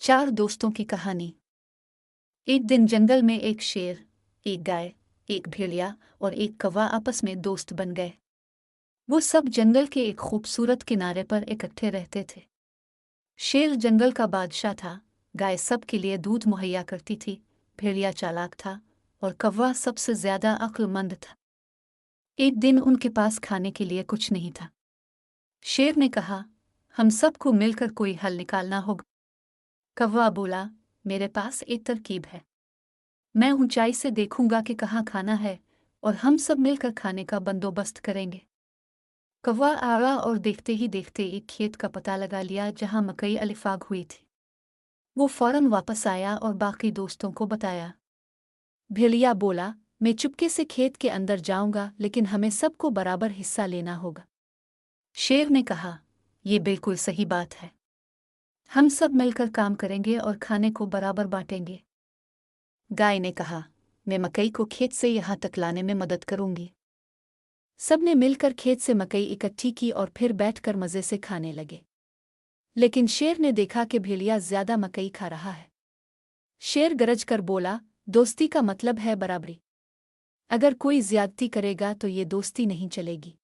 चार दोस्तों की कहानी। एक दिन जंगल में एक शेर, एक गाय, एक भेड़िया और एक कौवा आपस में दोस्त बन गए। वो सब जंगल के एक खूबसूरत किनारे पर इकट्ठे रहते थे। शेर जंगल का बादशाह था, गाय सबके लिए दूध मुहैया करती थी, भेड़िया चालाक था और कौवा सबसे ज्यादा अक्लमंद था। एक दिन उनके पास खाने के लिए कुछ नहीं था। शेर ने कहा, हम सबको मिलकर कोई हल निकालना होगा। कौवा बोला, मेरे पास एक तरकीब है। मैं ऊंचाई से देखूंगा कि कहाँ खाना है और हम सब मिलकर खाने का बंदोबस्त करेंगे। कौवा आया और देखते ही देखते एक खेत का पता लगा लिया जहाँ मकई अलिफाग हुई थी। वो फौरन वापस आया और बाकी दोस्तों को बताया। भेड़िया बोला, मैं चुपके से खेत के अंदर जाऊंगा, लेकिन हमें सबको बराबर हिस्सा लेना होगा। शेर ने कहा, ये बिल्कुल सही बात है। हम सब मिलकर काम करेंगे और खाने को बराबर बांटेंगे। गाय ने कहा, मैं मकई को खेत से यहाँ तक लाने में मदद करूंगी। सबने मिलकर खेत से मकई इकट्ठी की और फिर बैठकर मजे से खाने लगे। लेकिन शेर ने देखा कि भेड़िया ज्यादा मकई खा रहा है। शेर गरज कर बोला, दोस्ती का मतलब है बराबरी। अगर कोई ज्यादती करेगा तो ये दोस्ती नहीं चलेगी।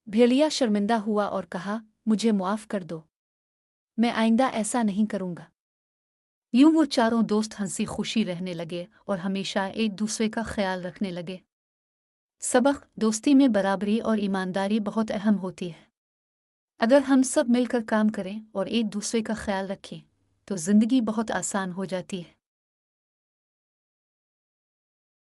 भेड़िया शर्मिंदा हुआ और कहा, मुझे मुआफ कर दो, मैं आइंदा ऐसा नहीं करूंगा। यूं वो चारों दोस्त हंसी खुशी रहने लगे और हमेशा एक दूसरे का ख्याल रखने लगे। सबक: दोस्ती में बराबरी और ईमानदारी बहुत अहम होती है। अगर हम सब मिलकर काम करें और एक दूसरे का ख्याल रखें तो जिंदगी बहुत आसान हो जाती है।